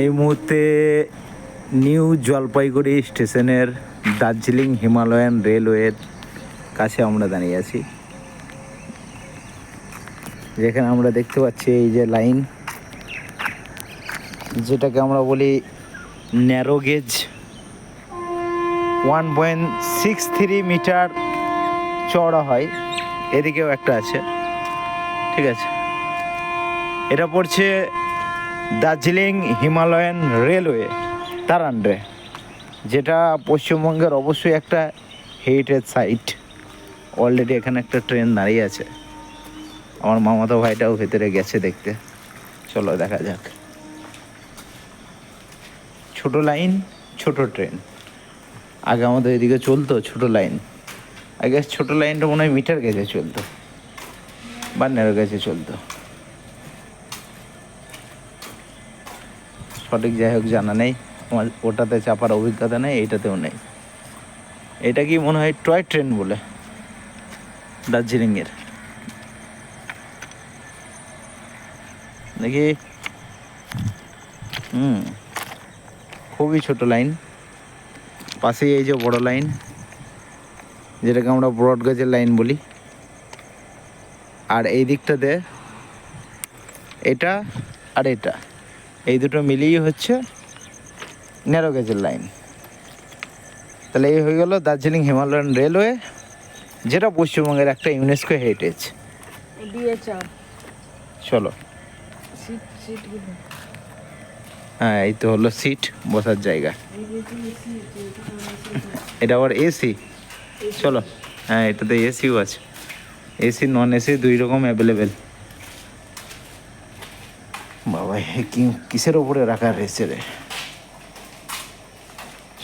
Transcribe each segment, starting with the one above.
এই মুহূর্তে নিউ জলপাইগুড়ি স্টেশনের দার্জিলিং হিমালয়ান রেলওয়ের কাছে আমরা দাঁড়িয়ে আছি, যেখানে আমরা দেখতে পাচ্ছি এই যে লাইন, যেটাকে আমরা বলি ন্যারো গেজ। 1.63 মিটার চওড়া হয়, এদিকেও একটা আছে, ঠিক আছে। এটা পড়ছে দার্জিলিং হিমালয়ান রেলওয়ে, তার আন্ডারে, যেটা পশ্চিমবঙ্গের অবশ্যই একটা হেরিটেজ সাইট। অলরেডি এখানে একটা ট্রেন দাঁড়িয়ে আছে, আমার মামাতো ভাইটাও ভেতরে গেছে দেখতে, চলো দেখা যাক। ছোট লাইন, ছোট ট্রেন। আগে আমাদের এদিকে চলতো ছোট লাইন, আগে ছোট লাইনটা মনে হয় মিটার গেজে চলতো বা ন্যারো গেজে চলতো, সঠিক যাই হোক জানা নেই। আমার ওটাতে চাপার অভিজ্ঞতা নেই, এইটাতেও নেই। এটা কি মনে হয় টয় ট্রেন বলে দার্জিলিংয়ের, দেখি। খুবই ছোট লাইন, পাশেই এই যে বড় লাইন, যেটাকে আমরা ব্রড গেজের লাইন বলি। আর এই দিকটাতে এটা আর এটা, এই দুটো মিলিয়ে হচ্ছে ন্যারো গেজের লাইন। তাহলে এই হয়ে গেল দার্জিলিং হিমালয়ান রেলওয়ে, যেটা পশ্চিমবঙ্গের একটা ইউনেস্কো হেরিটেজ। চলো, হ্যাঁ এই তো হলো সিট, বসার জায়গা। এটা আবার এসি, চলো। হ্যাঁ এটাতে এসিও আছে, এসি নন এসি দুই রকম অ্যাভেলেবেল। বাবা কিসের ওপরে রাখা রয়েছে রে।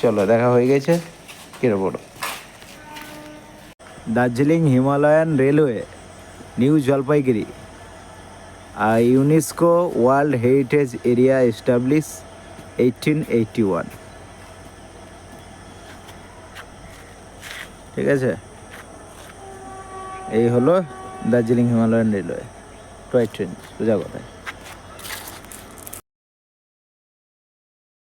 চলো দেখা হয়ে গেছে, কেটে পড়ো। Darjeeling Himalayan railway, new Jalpaiguri, UNESCO world heritage area, establish 1881। ঠিক আছে, এই হলো Darjeeling Himalayan railway toy train, সোজা কথায়।